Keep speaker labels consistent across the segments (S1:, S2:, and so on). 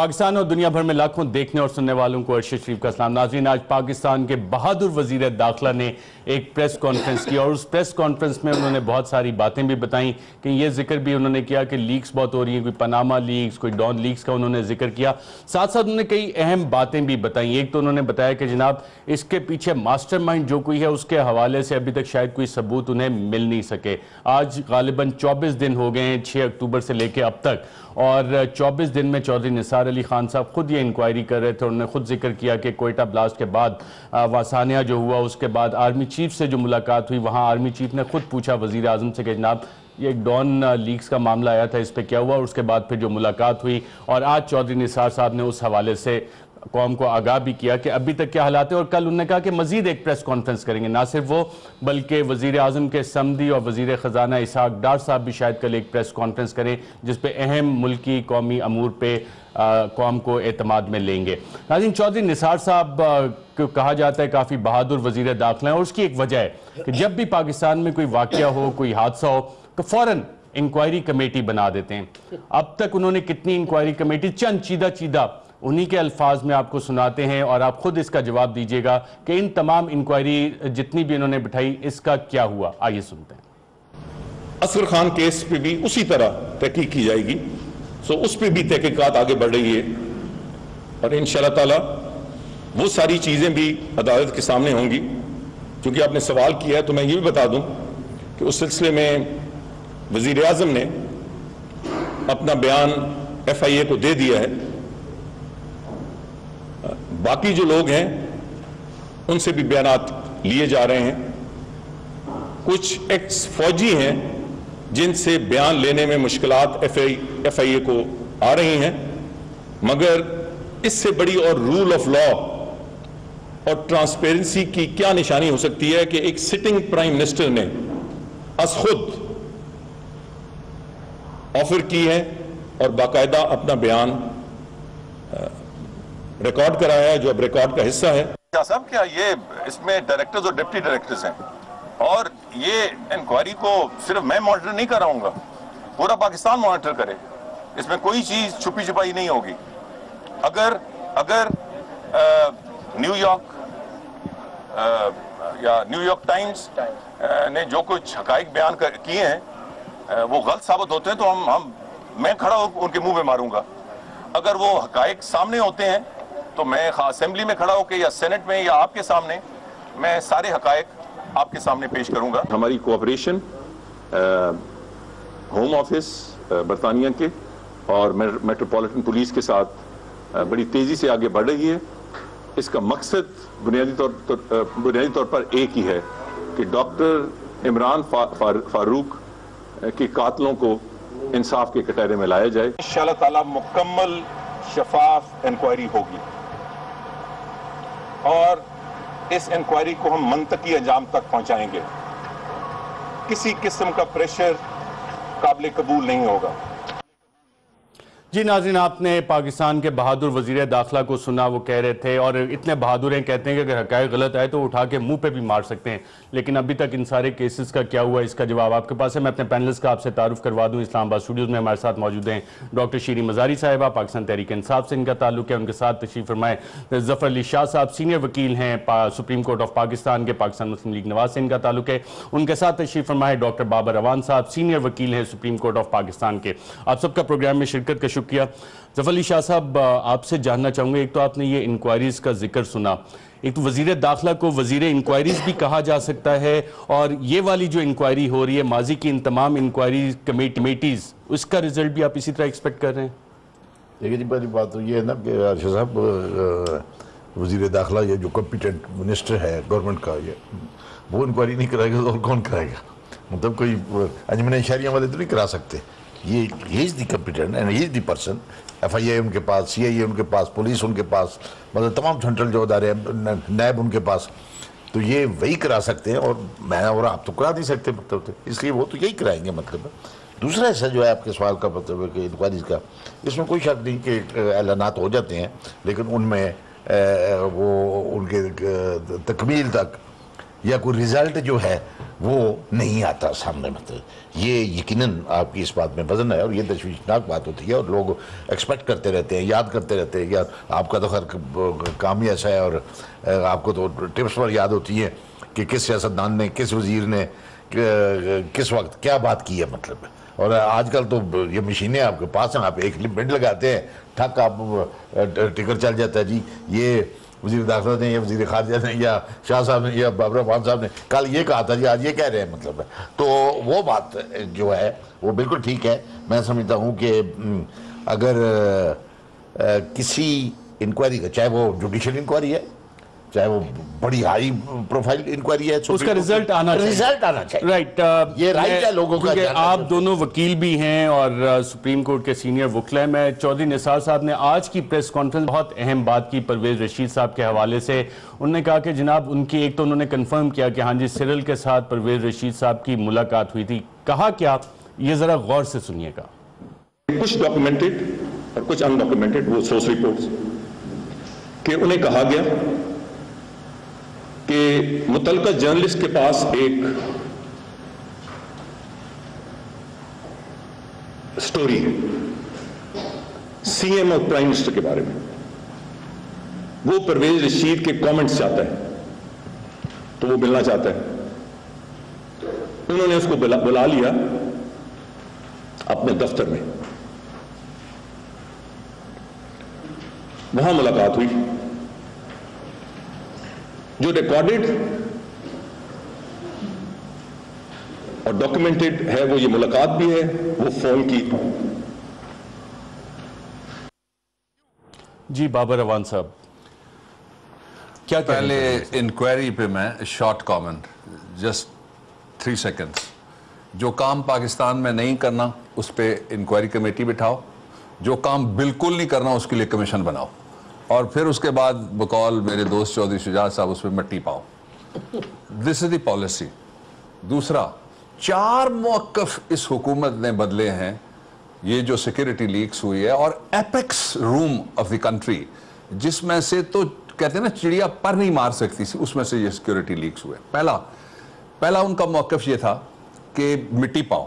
S1: پاکستان اور دنیا بھر میں لاکھوں دیکھنے اور سننے والوں کو عرش شریف کا سلام۔ ناظرین، آج پاکستان کے بہادر وزیر داخلہ نے ایک پریس کانفرنس کی اور اس پریس کانفرنس میں انہوں نے بہت ساری باتیں بھی بتائیں کہ یہ ذکر بھی انہوں نے کیا کہ لیکس بہت ہو رہی ہیں، کوئی پاناما لیکس، کوئی ڈان لیکس کا انہوں نے ذکر کیا۔ ساتھ ساتھ انہوں نے کئی اہم باتیں بھی بتائیں۔ ایک تو انہوں نے بتایا کہ جناب اس کے پیچھے ماسٹر مائنڈ جو کوئی ہے اس کے حوالے سے ابھی تک شاید کوئی ثبوت انہیں مل نہیں سکے۔ آج غالباً 24 دن ہو گئے ہیں 6 اکتوبر سے لے کے اب تک، اور 24 دن میں چودھری نثار علی خان صاحب خود یہ انکوائری کر رہے تھے۔ انہوں نے خود ذکر کیا کہ کوئٹہ بلاسٹ کے بعد واسانیہ جو ہوا، اس کے بعد آرمی چیف سے جو ملاقات ہوئی، وہاں آرمی چیف نے خود پوچھا وزیر اعظم سے کہ جناب یہ ایک ڈان لیکس کا معاملہ آیا تھا، اس پہ کیا ہوا، اور اس کے بعد پھر جو ملاقات ہوئی، اور آج چودھری نثار صاحب نے اس حوالے سے قوم کو آگاہ بھی کیا کہ ابھی تک کیا حالات ہیں، اور کل انہوں نے کہا کہ مزید ایک پریس کانفرنس کریں گے۔ نہ صرف وہ بلکہ وزیر اعظم کے سمدی اور وزیر خزانہ اسحاق ڈار صاحب بھی شاید کل ایک پریس کانفرنس کریں جس پہ اہم ملکی قومی امور پہ قوم کو اعتماد میں لیں گے۔ ناظرین، چودھری نثار صاحب کو کہا جاتا ہے کافی بہادر وزیر داخلہ ہیں، اور اس کی ایک وجہ ہے کہ جب بھی پاکستان میں کوئی واقعہ ہو، کوئی حادثہ ہو تو فوراً انکوائری کمیٹی بنا دیتے ہیں۔ اب تک انہوں نے کتنی انکوائری کمیٹی، چند چیدہ انہی کے الفاظ میں آپ کو سناتے ہیں اور آپ خود اس کا جواب دیجئے گا کہ ان تمام انکوائری جتنی بھی انہوں نے بٹھائی اس کا کیا ہوا۔ آئیے سنتے ہیں۔
S2: اصغر خان کیس پہ بھی اسی طرح تحقیق کی جائے گی، اس پہ بھی تحقیقات آگے بڑھ رہی ہے، اور انشاءاللہ تعالی وہ ساری چیزیں بھی عدالت کے سامنے ہوں گی۔ کیونکہ آپ نے سوال کیا ہے تو میں یہ بھی بتا دوں کہ اس سلسلے میں وزیر اعظم نے اپنا بیان FIA کو دے دیا ہے۔ باقی جو لوگ ہیں ان سے بھی بیانات لیے جا رہے ہیں۔ کچھ ایکس فوجی ہیں جن سے بیان لینے میں مشکلات FIA کو آ رہی ہیں، مگر اس سے بڑی اور رول آف لا اور ٹرانسپیرنسی کی کیا نشانی ہو سکتی ہے کہ ایک سٹنگ پرائم منسٹر نے از خود آفر کی ہے اور باقاعدہ اپنا بیان ریکارڈ کرایا ہے، جو اب ریکارڈ کا حصہ ہے۔
S3: کیا صاحب، کیا یہ اس میں ڈائریکٹرز اور ڈپٹی ڈائریکٹرز ہیں، اور یہ انکوائری کو صرف میں مانیٹر نہیں کر رہا ہوں گا، پورا پاکستان مانیٹر کرے، اس میں کوئی چیز چھپی چھپائی نہیں ہوگی۔ اگر نیو یارک یا نیو یارک ٹائمز نے جو کچھ حقائق بیان کیے ہیں وہ غلط ثابت ہوتے ہیں تو میں کھڑا ہو ان کے منہ پہ ماروں گا۔ اگر وہ حقائق سامنے ہوتے ہیں تو میں اسمبلی میں کھڑا ہو کے یا سینٹ میں یا آپ کے سامنے میں سارے حقائق آپ کے سامنے پیش کروں گا۔
S2: ہماری کوآپریشن ہوم آفس برطانیہ کے اور میٹروپولیٹن پولیس کے ساتھ بڑی تیزی سے آگے بڑھ رہی ہے۔ اس کا مقصد بنیادی طور پر ایک ہی ہے کہ ڈاکٹر عمران فاروق کے قاتلوں کو انصاف کے کٹہرے میں لایا جائے۔
S3: انشاءاللہ تعالی مکمل شفاف انکوائری ہوگی، اور اس انکوائری کو ہم منطقی انجام تک پہنچائیں گے۔ کسی قسم کا پریشر قابل قبول نہیں ہوگا۔
S1: جی ناظرین، آپ نے پاکستان کے بہادر وزیر داخلہ کو سنا، وہ کہہ رہے تھے، اور اتنے بہادر ہیں، کہتے ہیں کہ اگر حقائق غلط آئے تو اٹھا کے منہ پہ بھی مار سکتے ہیں، لیکن ابھی تک ان سارے کیسز کا کیا ہوا، اس کا جواب آپ کے پاس ہے۔ میں اپنے پینلز کا آپ سے تعارف کروا دوں۔ اسلام آباد اسٹوڈیوز میں ہمارے ساتھ موجود ہیں ڈاکٹر شیریں مزاری صاحبہ، پاکستان تحریک انصاف سے ان کا تعلق ہے، ان کے ساتھ تشریف فرمائے ظفر علی شاہ صاحب، سینئر وکیل ہیں سپریم کورٹ آف پاکستان کے، پاکستان مسلم لیگ نواز سے ان کا تعلق ہے، ان کے ساتھ تشریف فرمائے ڈاکٹر بابر روان صاحب، سینئر وکیل ہیں سپریم کورٹ آف پاکستان کے۔ آپ سب کا پروگرام میں شرکت کا شکریہ۔ ظفر علی شاہ صاحب، آپ سے جاننا چاہوں گے، ایک تو آپ نے یہ انکوائریز کا ذکر سنا، ایک تو وزیر داخلہ کو وزیر انکوائریز بھی کہا جا سکتا ہے، اور یہ والی جو انکوائری ہو رہی ہے، ماضی کی ان تمام انکوائری کمیٹیز، اس کا رزلٹ بھی آپ اسی طرح ایکسپیکٹ کر رہے ہیں؟
S4: دیکھیں جی، پہلی بات تو یہ ہے نا کہ ارشد صاحب، وزیر داخلہ یہ جو کمپیٹنٹ منسٹر ہے گورنمنٹ کا، یہ وہ انکوائری نہیں کرائے گا تو اور کون کرائے گا؟ مطلب کوئی انجمن شہریہ والے تو نہیں کرا سکتے۔ یہ is the competent and he is the person. FIA ان کے پاس، CIA ان کے پاس، پولیس ان کے پاس، مطلب تمام سینٹرل جو ادارے ہیں، نیب ان کے پاس، تو یہ وہی کرا سکتے ہیں، اور میں اور آپ تو کرا نہیں سکتے، مطلب اس لیے وہ تو یہی کرائیں گے۔ مطلب دوسرا حصہ جو ہے آپ کے سوال کا مطلب ہے کہ انکوائریز کا، اس میں کوئی شک نہیں کہ اعلانات ہو جاتے ہیں، لیکن ان میں وہ ان کے تکمیل تک یا کوئی رزلٹ جو ہے وہ نہیں آتا سامنے. مطلب یہ یقیناً آپ کی اس بات میں وزن ہے اور یہ تشویشناک بات ہوتی ہے اور لوگ ایکسپیکٹ کرتے رہتے ہیں, یاد کرتے رہتے ہیں. یا آپ کا تو خیر کام ہی ایسا ہے اور آپ کو تو ٹپس پر یاد ہوتی ہیں کہ کس سیاستدان نے, کس وزیر نے کس وقت کیا بات کی ہے مطلب. اور آج کل تو یہ مشینیں آپ کے پاس ہیں, آپ ایک منٹ لگاتے ہیں, ٹھک آپ ٹکر چل جاتا ہے. جی یہ وزیر داخلہ نے یا وزیر خارجہ نے یا شاہ صاحب نے یا بابر رحمان صاحب نے کل یہ کہا تھا, جی آج یہ کہہ رہے ہیں مطلب. تو وہ بات جو ہے وہ بالکل ٹھیک ہے. میں سمجھتا ہوں کہ اگر کسی انکوائری کا, چاہے وہ جوڈیشل انکوائری ہے, چاہے وہ بڑی ہائی پروفائل انکوائری ہے,
S1: اس کا رزلٹ آنا
S4: چاہیے.
S1: رائٹ,
S4: یہ رائٹ ہے لوگوں کا.
S1: آپ دونوں وکیل بھی ہیں اور سپریم کورٹ کے سینئر وکیل ہیں. میں چودھری نثار صاحب نے آج کی پریس کانفرنس بہت اہم بات کی پرویز رشید صاحب کے حوالے سے. انہوں نے کہا کہ جناب ان کی ایک تو انہوں نے کنفرم کیا کہ ہاں جی سرل کے ساتھ پرویز رشید صاحب کی ملاقات ہوئی تھی. کہا کیا, یہ ذرا غور سے سنیے گا.
S2: کچھ ڈاکومنٹڈ اور کچھ ان ڈاکومنٹڈ وہ سورس رپورٹس کہ انہیں کہا گیا کہ متعلقہ جرنلسٹ کے پاس ایک سٹوری ہے سی ایم اور پرائم منسٹر کے بارے میں, وہ پرویز رشید کے کامنٹس چاہتا ہے تو وہ ملنا چاہتا ہے. انہوں نے اس کو بلا لیا اپنے دفتر میں, وہاں ملاقات ہوئی. جو ریکارڈڈ اور ڈاکومنٹڈ ہے وہ یہ ملاقات بھی ہے, وہ فون کی.
S1: جی بابر روان صاحب کیا
S5: پہلے انکوائری پہ میں شارٹ کامنٹ, جسٹ 3 سیکنڈز. جو کام پاکستان میں نہیں کرنا اس پہ انکوائری کمیٹی بٹھاؤ, جو کام بالکل نہیں کرنا اس کے لیے کمیشن بناؤ, اور پھر اس کے بعد بقول میرے دوست چودھری شجاعت صاحب اس پہ مٹی پاؤ. دس از دی پالیسی. دوسرا, 4 موقف اس حکومت نے بدلے ہیں. یہ جو سیکیورٹی لیکس ہوئی ہے اور apex room of the country, جس میں سے تو کہتے ہیں نا چڑیا پر نہیں مار سکتی سی, اس میں سے یہ سیکیورٹی لیکس ہوئے. پہلا ان کا موقف یہ تھا کہ مٹی پاؤ.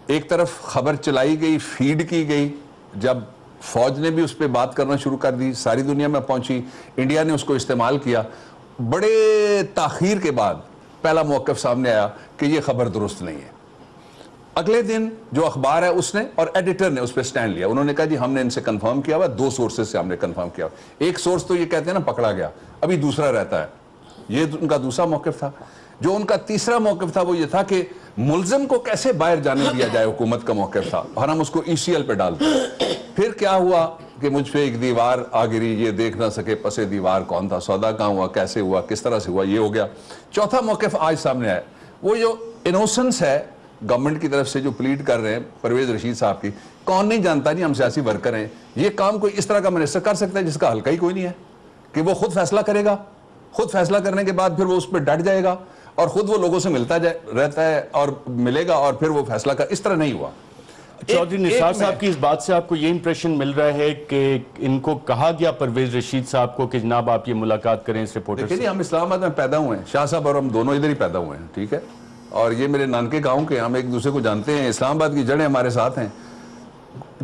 S5: ایک طرف خبر چلائی گئی, فیڈ کی گئی, جب فوج نے بھی اس پہ بات کرنا شروع کر دی, ساری دنیا میں پہنچی, انڈیا نے اس کو استعمال کیا. بڑے تاخیر کے بعد پہلا موقف سامنے آیا کہ یہ خبر درست نہیں ہے. اگلے دن جو اخبار ہے اس نے اور ایڈیٹر نے اس پہ سٹینڈ لیا. انہوں نے کہا جی ہم نے ان سے کنفرم کیا ہوا, 2 سورسز سے ہم نے کنفرم کیا ہوا. ایک سورس تو یہ کہتے ہیں نا پکڑا گیا, ابھی دوسرا رہتا ہے. یہ ان کا دوسرا موقف تھا. جو ان کا تیسرا موقف تھا وہ یہ تھا کہ ملزم کو کیسے باہر جانے دیا جائے, حکومت کا موقف تھا, اور ہم اس کو ECL پہ ڈال دیں. پھر کیا ہوا کہ مجھ پہ ایک دیوار آ گری, یہ دیکھ نہ سکے پسے دیوار کون تھا, سودا کہاں ہوا, کیسے ہوا, کس طرح سے ہوا, یہ ہو گیا. چوتھا موقف آج سامنے آیا, وہ جو انوسنس ہے گورنمنٹ کی طرف سے جو پلیڈ کر رہے ہیں پرویز رشید صاحب کی. کون نہیں جانتا نہیں ہم سیاسی ورکر ہیں, یہ کام کوئی اس طرح کا منسٹر کر سکتا ہے جس کا حلقہ ہی کوئی نہیں ہے, کہ وہ خود فیصلہ کرے گا, خود فیصلہ کرنے کے بعد پھر وہ اس پہ ڈٹ جائے گا اور خود وہ لوگوں سے ملتا رہتا ہے اور ملے گا اور پھر وہ فیصلہ کر. اس طرح نہیں ہوا.
S1: چودھری نثار صاحب کی اس بات سے آپ کو یہ امپریشن مل رہا ہے کہ ان کو کہا گیا پرویز رشید صاحب کو کہ جناب آپ یہ ملاقات کریں اس رپورٹر سے؟
S5: دیکھیں ہم اسلام آباد میں پیدا ہوئے ہیں, شاہ صاحب اور ہم دونوں ادھر ہی پیدا ہوئے ہیں, ٹھیک ہے, اور یہ میرے نانکے گاؤں کے, ہم ایک دوسرے کو جانتے ہیں. اسلام آباد کی جڑیں ہمارے ساتھ ہیں.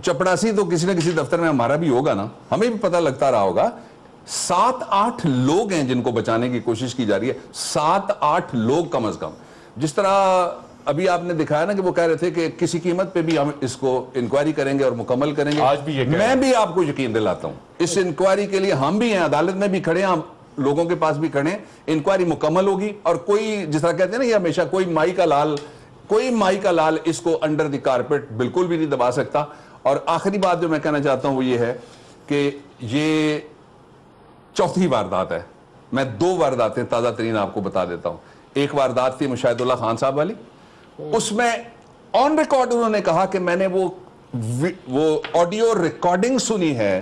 S5: چپڑاسی تو کسی نہ کسی دفتر میں ہمارا بھی ہوگا نا, ہمیں بھی پتہ لگتا رہا ہوگا. 7-8 لوگ ہیں جن کو بچانے کی کوشش کی جا رہی ہے, 7-8 لوگ کم از کم. جس طرح ابھی آپ نے دکھایا نا کہ وہ کہہ رہے تھے کہ کسی قیمت پہ بھی ہم اس کو انکوائری کریں گے اور مکمل کریں گے.
S1: آج بھی یہ
S5: میں بھی آپ کو یقین دلاتا ہوں اس انکوائری کے لیے ہم بھی ہیں, عدالت میں بھی کھڑے ہیں, ہم لوگوں کے پاس بھی کھڑے ہیں. انکوائری مکمل ہوگی اور کوئی جس طرح کہتے ہیں نا یہ ہمیشہ کوئی مائی کا لال اس کو انڈر دی کارپیٹ بالکل بھی نہیں دبا سکتا. اور آخری بات جو میں کہنا چاہتا ہوں وہ یہ ہے کہ یہ چوتھی واردات ہے. میں 2 وارداتیں تازہ ترین آپ کو بتا دیتا ہوں. ایک واردات تھی مشاہد اللہ خان صاحب والی, اس میں آن ریکارڈ انہوں نے کہا کہ میں نے وہ آڈیو ریکارڈنگ سنی ہے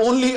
S5: only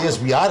S4: ASBR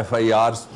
S5: FIR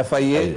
S5: FIA,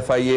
S5: FIA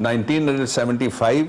S5: 1975,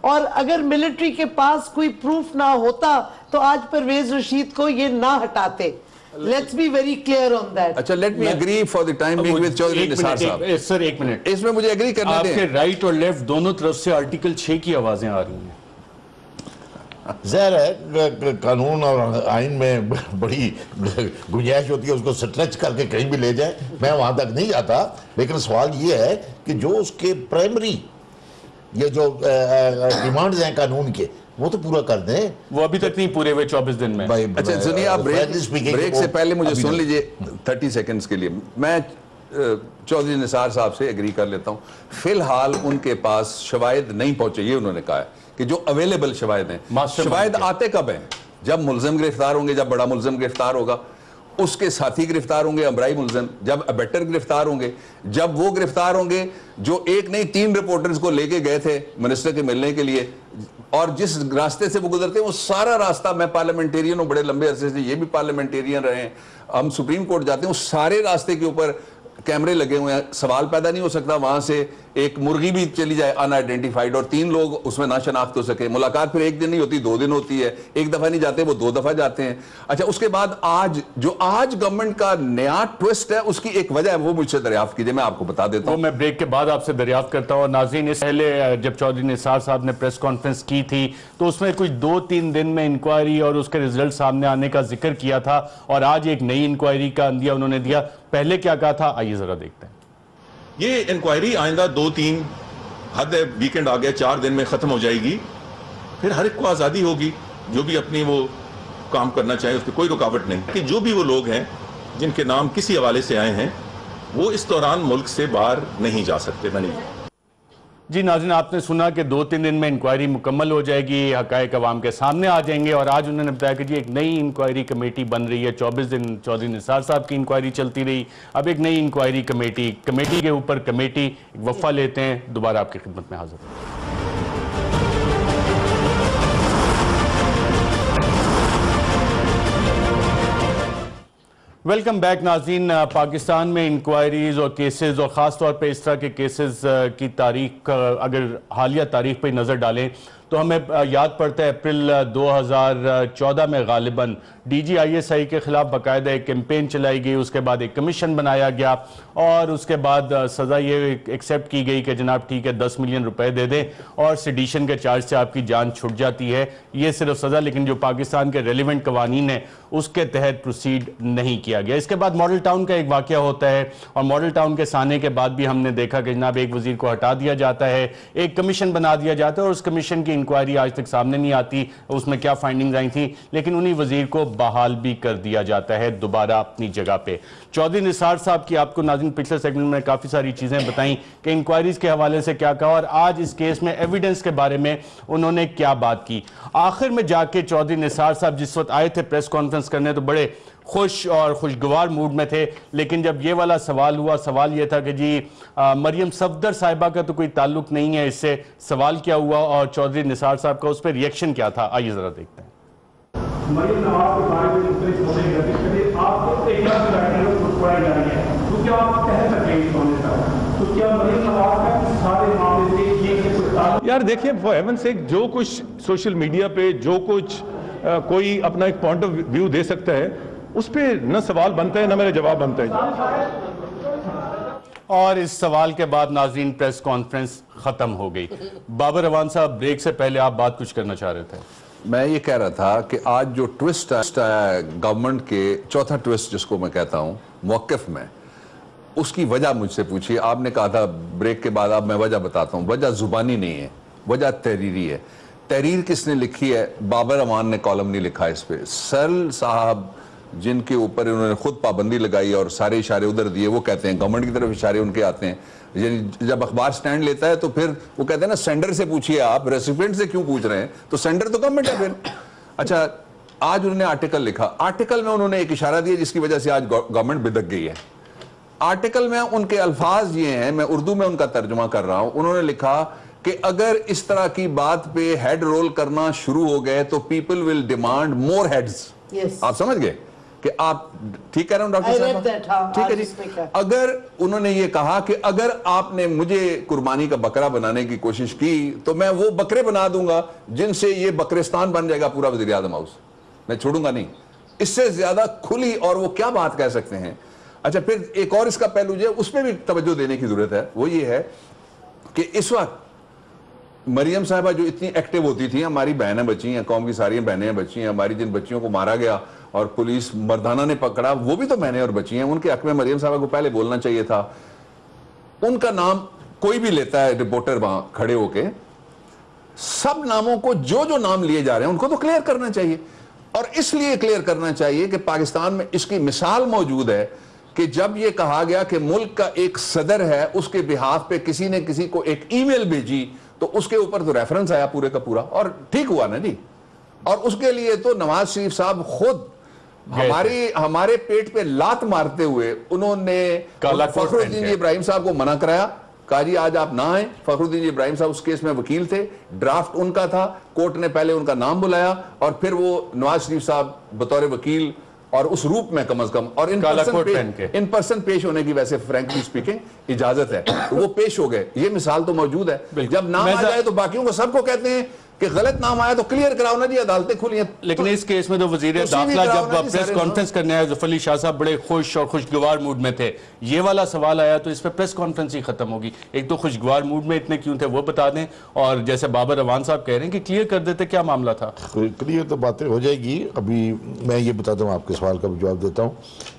S6: اور اگر ملٹری کے پاس کوئی پروف نہ ہوتا تو آج پرویز رشید کو یہ نہ ہٹاتے. Let's be very clear on that.
S5: اچھا let me agree for the time being with Chaudhry نثار صاحب.
S1: سر ایک منٹ,
S5: اس میں مجھے agree کرنے
S1: آپ
S5: دیں.
S1: کے رائٹ اور لیفٹ دونوں طرف سے آرٹیکل 6 کی آوازیں آ رہی ہیں.
S4: ظاہر ہے قانون اور آئین میں بڑی گنجائش ہوتی ہے اس کو سٹریچ کر کے کہیں بھی لے جائیں, میں وہاں تک نہیں جاتا, لیکن سوال یہ ہے کہ جو اس کے پرائمری یہ جو ڈیمانڈز ہیں قانون کے وہ تو پورا کر دیں.
S1: وہ ابھی تک نہیں پورے ہوئے 24 دن میں.
S5: اچھا سنیے, آپ بریک سے پہلے مجھے سن لیجئے 30 سیکنڈز کے لیے. میں چودھری نثار صاحب سے ایگری کر لیتا ہوں. فی الحال ان کے پاس شواہد نہیں پہنچے, یہ انہوں نے کہا ہے کہ جو اویلیبل شواہد ہیں. شواہد آتے کب ہیں؟ جب ملزم گرفتار ہوں گے, جب بڑا ملزم گرفتار ہوگا, اس کے ساتھی گرفتار ہوں گے, امرائی ملزم, جب ابیٹر گرفتار ہوں گے, جب وہ گرفتار ہوں گے جو ایک نہیں 3 رپورٹرز کو لے کے گئے تھے منسٹر کے ملنے کے لیے, اور جس راستے سے وہ گزرتے ہیں وہ سارا راستہ, میں پارلیمنٹیرین ہوں بڑے لمبے عرصے سے, یہ بھی پارلیمنٹیرین رہے ہیں, ہم سپریم کورٹ جاتے ہیں, اس سارے راستے کے اوپر کیمرے لگے ہوئے ہیں. سوال پیدا نہیں ہو سکتا وہاں سے ایک مرغی بھی چلی جائے ان آئیڈینٹیفائیڈ اور 3 لوگ اس میں نہ شناخت ہو سکے. ملاقات پھر 1 دن نہیں ہوتی, 2 دن ہوتی ہے, 1 دفعہ نہیں جاتے وہ 2 دفعہ جاتے ہیں. اچھا اس کے بعد آج جو گورنمنٹ کا نیا ٹوسٹ ہے اس کی ایک وجہ ہے, وہ مجھ سے دریافت کیجئے, میں آپ کو بتا دیتا ہوں.
S1: وہ میں بریک کے بعد آپ سے دریافت کرتا ہوں. ناظرین, اس پہلے جب چودھری نثار صاحب نے پریس کانفرنس کی تھی تو اس میں کچھ 2-3 دن میں انکوائری اور اس کے رزلٹ سامنے آنے کا ذکر کیا تھا, اور آج ایک نئی انکوائری کا اندیا انہوں نے دیا. پہلے کیا کہا تھا, آئیے ذرا دیکھتے ہیں.
S3: یہ انکوائری آئندہ 2-3 حد ویکنڈ آ گیا 4 دن میں ختم ہو جائے گی. پھر ہر ایک کو آزادی ہوگی جو بھی اپنی وہ کام کرنا چاہے, اس پہ کوئی رکاوٹ نہیں. کہ جو بھی وہ لوگ ہیں جن کے نام کسی حوالے سے آئے ہیں وہ اس دوران ملک سے باہر نہیں جا سکتے. میں نہیں.
S1: جی ناظرین, آپ نے سنا کہ 2-3 دن میں انکوائری مکمل ہو جائے گی, حقائق عوام کے سامنے آ جائیں گے. اور آج انہوں نے بتایا کہ جی ایک نئی انکوائری کمیٹی بن رہی ہے. 24 دن چودھری نثار صاحب کی انکوائری چلتی رہی, اب ایک نئی انکوائری کمیٹی کے اوپر کمیٹی. ایک وقفہ لیتے ہیں, دوبارہ آپ کی خدمت میں حاضر ہوں. ویلکم بیک ناظرین. پاکستان میں انکوائریز اور کیسز, اور خاص طور پہ اس طرح کے کیسز کی تاریخ, اگر حالیہ تاریخ پہ نظر ڈالیں تو ہمیں یاد پڑتا ہے اپریل 2014 میں غالباً D G I S I کے خلاف باقاعدہ ایک کیمپین چلائی گئی. اس کے بعد ایک کمیشن بنایا گیا اور اس کے بعد سزا یہ ایکسیپٹ کی گئی کہ جناب ٹھیک ہے 10 ملین روپے دے دیں اور سیڈیشن کے چارج سے آپ کی جان چھٹ جاتی ہے. یہ صرف سزا, لیکن جو پاکستان کے ریلیونٹ قوانین ہیں اس کے تحت پروسیڈ نہیں کیا گیا. اس کے بعد ماڈل ٹاؤن کا ایک واقعہ ہوتا ہے, اور ماڈل ٹاؤن کے سانے کے بعد بھی ہم نے دیکھا کہ جناب ایک وزیر کو ہٹا دیا جاتا ہے, ایک کمیشن بنا دیا جاتا ہے, اور اس کمیشن کی انکوائری آج تک سامنے نہیں آتی اس میں کیا فائنڈنگز آئی تھیں, لیکن انہی وزیر کو بحال بھی کر دیا جاتا ہے دوبارہ اپنی جگہ پہ. چودھری نثار صاحب کی آپ کو ناظرین پچھلے سیگمنٹ میں کافی ساری چیزیں بتائیں کہ انکوائریز کے حوالے سے کیا کہا, اور آج اس کیس میں ایویڈنس کے بارے میں انہوں نے کیا بات کی. آخر میں جا کے چودھری نثار صاحب جس وقت آئے تھے پریس کانفرنس کرنے تو بڑے خوش اور خوشگوار موڈ میں تھے, لیکن جب یہ والا سوال ہوا, سوال یہ تھا کہ جی مریم صفدر صاحبہ کا تو کوئی تعلق نہیں ہے اس سے, سوال کیا ہوا اور چودھری نثار صاحب کا اس پہ ریئیکشن کیا تھا, آئیے ذرا دیکھتے ہیں.
S7: مریم نواز کے بارے میں مختلف ہونے گردش آپ کو ایک لفظ بیٹھنے کو خود پڑھائی جا رہی ہے کیونکہ آپ کہہ سکتے ہیں اس ہونے تک, تو کیا مریم نواز کا سارے معاملے سے یہ کوئی تعلق؟
S3: یار دیکھیں, فار ہیون سیک جو کچھ سوشل میڈیا پہ جو کچھ کوئی اپنا ایک پوائنٹ آف ویو دے سکتا ہے اس پہ نہ سوال بنتا ہے نہ میرا جواب بنتا ہے.
S1: اور اس سوال کے بعد ناظرین پریس کانفرنس ختم ہو گئی. بابر اعوان صاحب, بریک سے پہلے آپ بات کچھ کرنا چاہ رہے تھے.
S5: میں یہ کہہ رہا تھا کہ آج جو ٹوسٹ آیا ہے گورنمنٹ کے, چوتھا ٹوسٹ جس کو میں کہتا ہوں موقف میں, اس کی وجہ مجھ سے پوچھیے. آپ نے کہا تھا بریک کے بعد, اب میں وجہ بتاتا ہوں. وجہ زبانی نہیں ہے, وجہ تحریری ہے. تحریر کس نے لکھی ہے؟ بابر اعوان نے کالم نہیں لکھا اس پہ. سرل صاحب جن کے اوپر انہوں نے خود پابندی لگائی اور سارے اشارے ادھر دیے, وہ کہتے ہیں گورنمنٹ کی طرف اشارے ان کے آتے ہیں. یعنی جب اخبار سٹینڈ لیتا ہے تو پھر وہ کہتے ہیں نا سینڈر سے پوچھئے, آپ ریسیپینٹ سے کیوں پوچھ رہے ہیں, تو سینڈر تو گورنمنٹ ہے پھر. اچھا آج انہوں نے آرٹیکل لکھا, آرٹیکل میں انہوں نے ایک اشارہ دیا جس کی وجہ سے آج گورنمنٹ بدک گئی ہے. آرٹیکل میں ان کے الفاظ یہ ہیں, میں اردو میں ان کا ترجمہ کر رہا ہوں. انہوں نے لکھا کہ اگر اس طرح کی بات پہ ہیڈ رول کرنا شروع ہو گئے تو people will demand more heads. آپ سمجھ گئے کہ کہ آپ ٹھیک کہہ رہے ہوں ڈاکٹر صاحب؟ ٹھیک ہے جی. اگر انہوں نے یہ کہا کہ اگر آپ نے مجھے قربانی کا بکرا بنانے کی کوشش کی تو میں وہ بکرے بنا دوں گا جن سے یہ بکرستان بن جائے گا پورا وزیر اعظم ہاؤس, میں چھوڑوں گا نہیں. اس سے زیادہ کھلی اور وہ کیا بات کہہ سکتے ہیں. اچھا پھر ایک اور اس کا پہلو جو ہے اس پہ بھی توجہ دینے کی ضرورت ہے, وہ یہ ہے کہ اس وقت مریم صاحبہ جو اتنی ایکٹیو ہوتی تھی, ہماری بہنیں بچی ہیں, قوم کی ساری بہنیں بچی ہیں, ہماری جن بچیوں کو مارا گیا اور پولیس مردانہ نے پکڑا وہ بھی تو بہنیں اور بچی ہیں, ان کے حق میں مریم صاحبہ کو پہلے بولنا چاہیے تھا. ان کا نام کوئی بھی لیتا ہے رپورٹر وہاں کھڑے ہو کے, سب ناموں کو جو نام لیے جا رہے ہیں ان کو تو کلیئر کرنا چاہیے. اور اس لیے کلیئر کرنا چاہیے کہ پاکستان میں اس کی مثال موجود ہے کہ جب یہ کہا گیا کہ ملک کا ایک صدر ہے, اس کے بہاف پہ کسی نے کسی کو ایک ای میل بھیجی تو اس کے اوپر تو ریفرنس آیا پورے کا پورا, اور ٹھیک ہوا نا جی. اور اس کے لیے تو نواز شریف صاحب خود ہمارے پیٹ پہ لات مارتے ہوئے انہوں نے فخر الدین جی ابراہیم صاحب کو منع کرایا, کہا جی آج آپ نہ آئیں. فخر الدین جی ابراہیم صاحب اس کیس میں وکیل تھے, ڈرافٹ ان کا تھا, کورٹ نے پہلے ان کا نام بلایا اور پھر وہ نواز شریف صاحب بطور وکیل اور اس روپ میں کم از کم اور ان پرسن پیش ہونے کی ویسے فرینکلی سپیکنگ اجازت ہے, وہ پیش ہو گئے. یہ مثال تو موجود ہے. جب نام آ جائے تو باقیوں کو سب کو کہتے ہیں کہ غلط نام آیا تو کلیئر کراؤ نا جی, عدالتیں کھلی ہیں.
S1: لیکن اس کیس میں تو وزیر داخلہ جب پریس کانفرنس کرنے آئے ظفر علی شاہ صاحب بڑے خوش اور خوشگوار موڈ میں تھے. یہ والا سوال آیا تو اس پہ پریس کانفرنس ہی ختم ہوگی. ایک تو خوشگوار موڈ میں اتنے کیوں تھے وہ بتا دیں, اور جیسے بابر روان صاحب کہہ رہے ہیں کہ کلیئر کر دیتے کیا معاملہ تھا.
S4: کلیئر تو باتیں ہو جائے گی. ابھی میں یہ بتاتا ہوں, آپ کے سوال کا بھی جواب دیتا ہوں.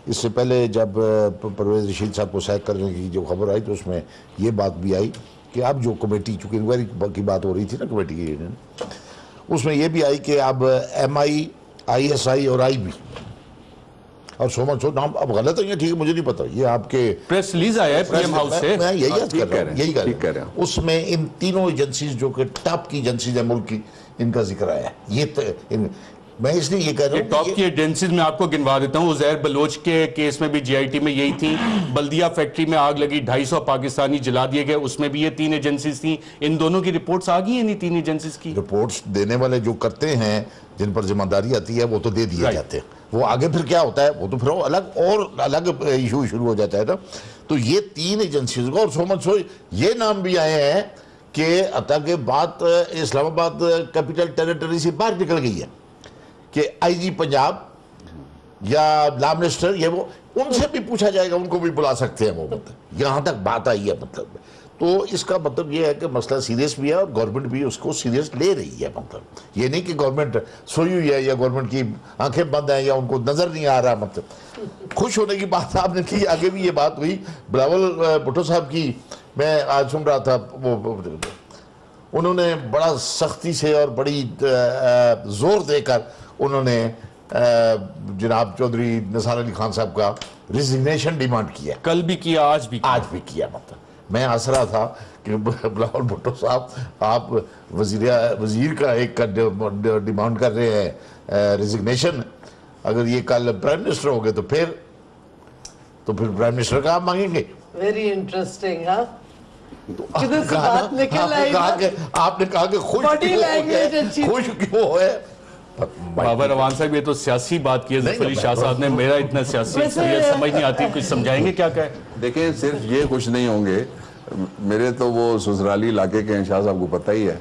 S4: اس سے پہلے جب پرویز رشید صاحب کو سیک کرنے کی جو خبر آئی تو اس میں یہ بات بھی آئی کہ اب جو کمیٹی, چونکہ انکوائری کی بات ہو رہی تھی نا کمیٹی کی, اس میں یہ بھی آئی کہ اب M I, I S I اور آئی بی اور سو مچ نام اب غلط ہے یا ٹھیک ہے مجھے نہیں پتا, یہ آپ کے
S1: پریس ریلیز آیا ہے پی ایم ہاؤس سے,
S4: میں یہی عرض کر رہا ہوں. اس میں ان تینوں ایجنسیز جو کہ ٹاپ کی ایجنسیز ہیں ملک کی, ان کا ذکر آیا ہے. یہ میں اس لیے یہ کہہ رہا ہوں
S1: ٹاپ کی ایجنسیز میں آپ کو گنوا دیتا ہوں. عزیر بلوچ کے کیس میں بھی جی آئی ٹی میں یہی تھی. بلدیہ فیکٹری میں آگ لگی, 250 پاکستانی جلا دیے گئے, اس میں بھی یہ 3 ایجنسیز تھیں. ان دونوں کی رپورٹس آ گئی ہیں انہی 3 ایجنسیز کی.
S4: رپورٹس دینے والے جو کرتے ہیں, جن پر ذمہ داری آتی ہے وہ تو دے دیے جاتے ہیں. وہ آگے پھر کیا ہوتا ہے وہ تو پھر الگ ایشو شروع ہو جاتا ہے نا. تو یہ 3 ایجنسیز کو, اور سو مچ سو یہ نام بھی آئے ہیں کہ عطا کہ بات اسلام آباد کیپٹل ٹیریٹری سے باہر نکل گئی ہے کہ آئی جی پنجاب یا لا منسٹر یہ وہ, ان سے بھی پوچھا جائے گا, ان کو بھی بلا سکتے ہیں. وہ مطلب یہاں تک بات آئی ہے. مطلب تو اس کا مطلب یہ ہے کہ مسئلہ سیریس بھی ہے اور گورنمنٹ بھی اس کو سیریس لے رہی ہے. مطلب یہ نہیں کہ گورنمنٹ سوئی ہوئی ہے یا گورنمنٹ کی آنکھیں بند ہیں یا ان کو نظر نہیں آ رہا. مطلب خوش ہونے کی بات آپ نے کی. آگے بھی یہ بات ہوئی بلاول بھٹو صاحب کی, میں آج سن رہا تھا, وہ انہوں نے بڑا سختی سے اور بڑی زور دے کر انہوں نے جناب چودھری نثار علی خان صاحب کا ریزگنیشن ڈیمانڈ کیا.
S1: کل بھی کیا, آج بھی
S4: کیا. مطلب میں ہنس رہا تھا کہ بلاول بھٹو صاحب آپ وزیر کا ایک ڈیمانڈ کر رہے ہیں ریزگنیشن. اگر یہ کل پرائم منسٹر ہو گئے تو پھر پرائم منسٹر کا آپ مانگیں گے.
S6: Very interesting. ہاں
S4: آپ نے کہا کہ خوش کیوں ہوئے.
S1: بابر روان صاحب یہ تو سیاسی بات کی ہے ظفر علی شاہ صاحب نے, میرا اتنا سیاسی سمجھ نہیں آتی, کچھ سمجھائیں گے کیا کہے.
S5: دیکھیں صرف یہ خوش نہیں ہوں گے, میرے تو وہ سسرالی علاقے کے شاہ صاحب کو پتہ ہی ہے,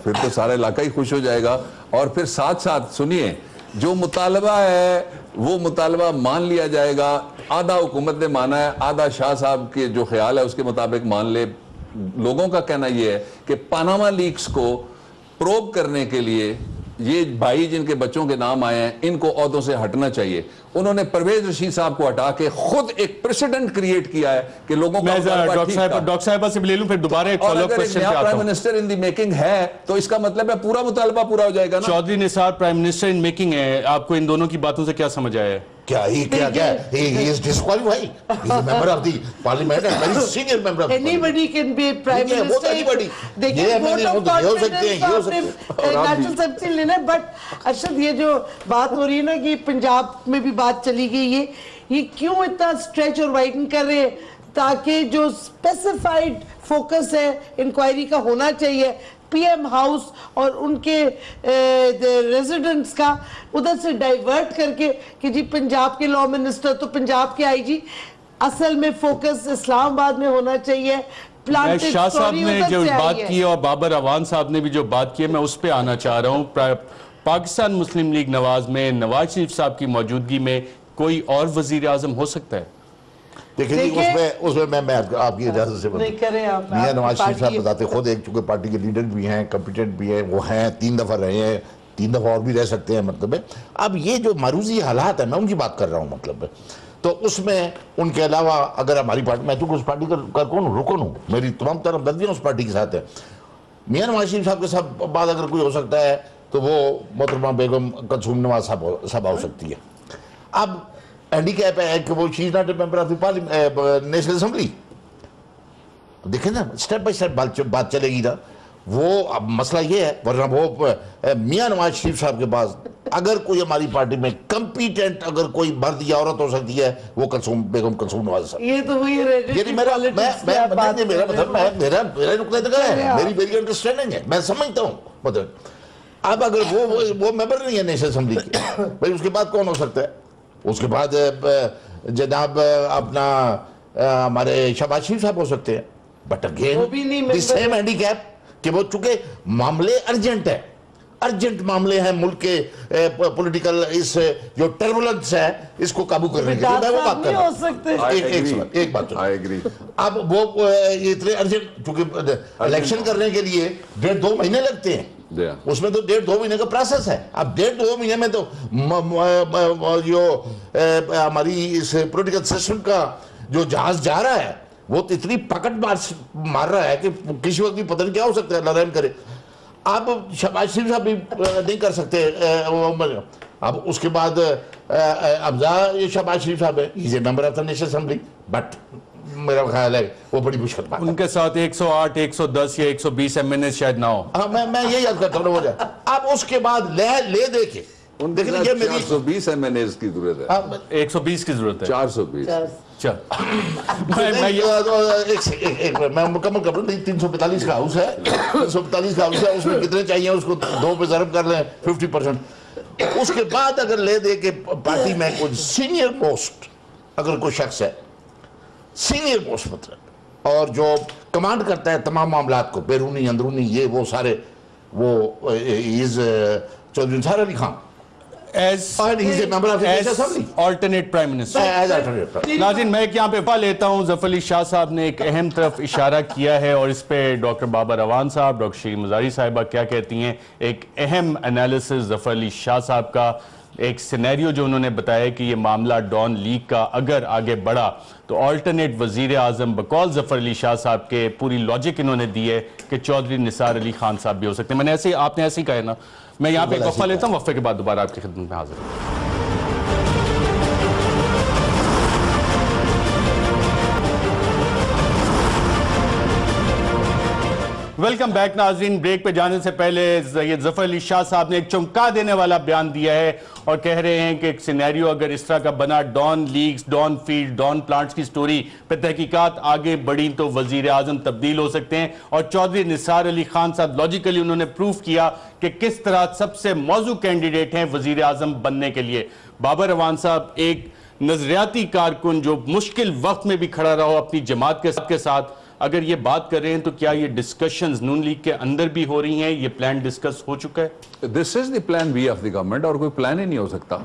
S5: پھر تو سارا علاقہ ہی خوش ہو جائے گا. اور پھر ساتھ ساتھ سنیے, جو مطالبہ ہے وہ مطالبہ مان لیا جائے گا. آدھا حکومت نے مانا ہے, آدھا شاہ صاحب کے جو خیال ہے اس کے مطابق مان لے. لوگوں کا کہنا یہ ہے کہ پاناما لیکس کو پروب کرنے کے لیے یہ بھائی جن کے بچوں کے نام آئے ہیں ان کو عہدوں سے ہٹنا چاہیے. انہوں نے پرویز رشید صاحب کو ہٹا کے خود ایک پریسیڈنٹ کریٹ کیا ہے کہ لوگوں کا
S1: ڈاکٹر صاحبہ سے لے لوں پھر دوبارہ ایک فالو اپ کوسچن پہ آتا ہوں.
S5: پرائم منسٹر ان دی میکنگ ہے تو اس کا مطلب ہے پورا مطالبہ پورا ہو جائے گا نا.
S1: چودھری نثار پرائم منسٹر ان میکنگ ہے, آپ کو ان دونوں کی باتوں سے کیا سمجھ آیا ہے؟
S4: کیا he is disqualified. He is a member of the parliament and very senior member of the parliament.
S6: Anybody can be prime minister. They can vote of confidence اپنے نیشنل سبسڈی لینا. بٹ ارشد یہ جو بات ہو رہی ہے نا کہ پنجاب میں بھی بات چلی گئی ہے, یہ کیوں اتنا اسٹریچ اور وائڈن کر رہے ہیں تاکہ جو اسپیسیفائڈ فوکس ہے انکوائری کا ہونا چاہیے پی ایم ہاؤس اور ان کے ریزیڈنٹس کا ادھر سے ڈائیورٹ کر کے کہ جی پنجاب کے لا منسٹر تو پنجاب کے آئی جی، اصل میں فوکس اسلام آباد میں ہونا چاہیے.
S1: شاہ صاحب نے جو بات کی اور بابر اعوان صاحب نے بھی جو بات کی ہے، میں اس پہ آنا چاہ رہا ہوں. پاکستان مسلم لیگ نواز میں نواز شریف صاحب کی موجودگی میں کوئی اور وزیر اعظم ہو سکتا ہے؟
S4: دیکھیں جی، اس میں میں آپ کی اجازت سے میاں نواز شریف صاحب بتاتے خود ایک چونکہ پارٹی کے لیڈر بھی ہیں، کمپیٹنٹ بھی ہیں، وہ ہیں 3 دفعہ رہے ہیں، 3 دفعہ اور بھی رہ سکتے ہیں. مطلب ہے اب یہ جو معروضی حالات ہیں میں ان کی بات کر رہا ہوں. مطلب ہے تو اس میں ان کے علاوہ اگر ہماری پارٹی، میں چونکہ اس پارٹی کا کون رکن ہوں، میری تمام طرح ہمدردیاں اس پارٹی کے ساتھ ہیں. میاں نواز شریف صاحب کے ساتھ بعد اگر کوئی ہو سکتا ہے تو وہ محترمہ بیگم کلثوم نواز صاحب ہو سکتی ہے. اب ہینڈی کیپ ہے کہ وہ she is not a member of the national assembly. دیکھیں نا اسٹیپ بائی اسٹیپ بات چلے گی نا. وہ اب مسئلہ یہ ہے، ورنہ وہ میاں نواز شریف صاحب کے پاس اگر کوئی ہماری پارٹی میں کمپیٹنٹ اگر کوئی مرد یا عورت ہو سکتی ہے وہ بیگم کلثوم نواز صاحب.
S6: یہ تو وہی
S4: میرا مطلب میرا نقطۂ نظر ہے، میری انڈرسٹینڈنگ ہے، میں سمجھتا ہوں. مطلب اب اگر وہ ممبر نہیں ہے نیشنل اسمبلی کے، بھائی اس کے بعد کون ہو سکتا ہے؟ اس کے بعد جناب اپنا ہمارے شہباز شریف صاحب ہو سکتے ہیں. But again the same handicap کہ وہ چونکہ معاملے ارجنٹ ہے، ارجنٹ معاملے ہیں ملک کے پولیٹیکل اس جو ٹربولنس ہے اس کو قابو کرنے کے لیے میں وہ بات کر رہا ہوں. ایک بات اب وہ اتنے ارجنٹ چونکہ الیکشن کرنے کے لیے 1.5-2 مہینے لگتے ہیں، اس میں تو 1.5-2 مہینے کا پروسیس ہے. اب 1.5-2 مہینے میں تو جو ہماری اس پولیٹیکل سسٹم کا جو جہاز جا رہا ہے وہ تو اتنی پکڑ مار رہا ہے کہ کسی وقت بھی پتہ نہیں کیا ہو سکتا ہے. اللہ رحم کرے. اب شہباز شریف صاحب بھی نہیں کر سکتے. اب اس کے بعد ابزا شہباز شریف صاحب ہے، he member of the national assembly, but میرا خیال ہے وہ بڑی مشکل بات ہے.
S1: ان کے ساتھ 108 110 یا 120 ایم این اے شاید نہ ہو.
S4: میں یہ یاد کرتا ہوں ہو جائے. اب اس کے بعد لے دے کے
S5: 420 ایم این ایز کی ضرورت ہے،
S1: 120 کی ضرورت ہے.
S5: 420
S4: میں مکمل کر رہا ہوں. 345 کا ہاؤس ہے، 345 کا ہاؤس ہے، اس میں کتنے چاہیے اس کو 2 پہ ضرب کر لیں 50%. اس کے بعد اگر لے دے کہ پارٹی میں کوئی سینئر موسٹ اگر کوئی شخص ہے، سینئر موسٹ مطلب، اور جو کمانڈ کرتا ہے تمام معاملات کو، بیرونی اندرونی یہ وہ سارے، وہ چودھری نثار Ali Khan
S1: alternate prime minister. ناظرین میں ایک یہاں پہ پا لیتا ہوں. ظفر علی شاہ صاحب نے ایک اہم طرف اشارہ کیا ہے اور اس پہ ڈاکٹر بابر اعوان صاحب، ڈاکٹر شیریں مزاری صاحبہ کیا کہتی ہیں. ایک اہم انالیسس ظفر علی شاہ صاحب کا، ایک سینیریو جو انہوں نے بتایا کہ یہ معاملہ ڈان لیگ کا اگر آگے بڑھا تو آلٹرنیٹ وزیر اعظم بقول ظفر علی شاہ صاحب کے پوری لاجک انہوں نے دی ہے کہ چودھری نثار علی خان صاحب بھی ہو سکتے ہیں. میں نے آپ نے ایسے ہی کہا ہے نا. میں یہاں پہ ایک وقفہ لیتا ہوں، وقفے کے بعد دوبارہ آپ کی خدمت میں حاضر ہوں. ویلکم بیک ناظرین. بریک پہ جانے سے پہلے ظفر علی شاہ صاحب نے ایک چمکا دینے والا بیان دیا ہے اور کہہ رہے ہیں کہ ایک سینیریو اگر اس طرح کا بنا، Dawn leaks, Dawn field, Dawn plants کی سٹوری پہ تحقیقات آگے بڑھی تو وزیر اعظم تبدیل ہو سکتے ہیں. اور چودھری نثار علی خان صاحب لاجیکلی انہوں نے پروف کیا کہ کس طرح سب سے موزوں کینڈیڈیٹ ہیں وزیر اعظم بننے کے لیے. بابر اعوان صاحب ایک نظریاتی کارکن جو مشکل وقت میں بھی کھڑا رہا اپنی جماعت کے ساتھ، اگر یہ بات کر رہے ہیں تو کیا یہ ڈسکشنز نون لیگ کے اندر بھی ہو رہی ہیں؟ یہ پلان ڈسکس ہو چکا ہے؟
S5: This is the plan B of the government, اور کوئی پلان ہی نہیں ہو سکتا.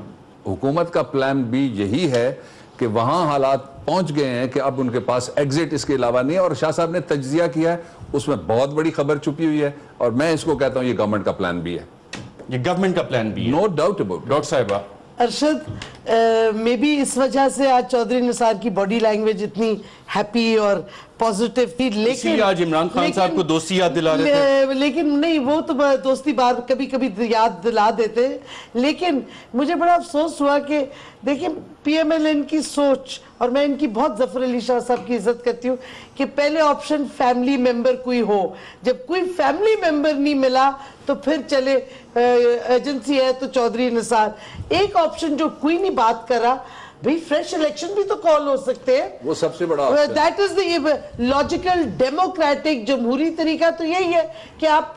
S5: حکومت کا پلان بھی یہی ہے کہ وہاں حالات پہنچ گئے ہیں کہ اب ان کے پاس ایگزٹ اس کے علاوہ نہیں ہے. اور شاہ صاحب نے تجزیہ کیا ہے، اس میں بہت بڑی خبر چھپی ہوئی ہے، اور میں اس کو کہتا ہوں یہ گورنمنٹ کا پلان بھی ہے.
S1: یہ گورنمنٹ کا پلان بھی ہے،
S5: نو ڈاؤٹ اباؤٹ.
S1: ڈاکٹر صاحبہ
S6: ارشد، میں بھی اس وجہ سے آج چودھری نثار کی باڈی لینگویج اتنی ہیپی اور پازیٹیو تھی، لیکن
S1: آج عمران خان صاحب کو دوستی یاد دلا رہے تھے.
S6: لیکن نہیں، وہ تو دوستی بار کبھی کبھی یاد دلا دیتے. لیکن مجھے بڑا افسوس ہوا کہ دیکھیں پی ایم ایل این کی سوچ، اور میں ان کی بہت ظفر علی شاہ صاحب کی عزت کرتی ہوں، کہ پہلے آپشن فیملی ممبر کوئی ہو. جب کوئی فیملی ممبر نہیں ملا تو پھر چلے ایجنسی ہے تو چودھری نثار. ایک آپشن جو کوئی نہیں بات کرا، بھئی فریش الیکشن بھی تو کال ہو سکتے ہیں،
S5: وہ سب سے بڑا option.
S6: That is the logical democratic جمہوری طریقہ تو یہی ہے کہ آپ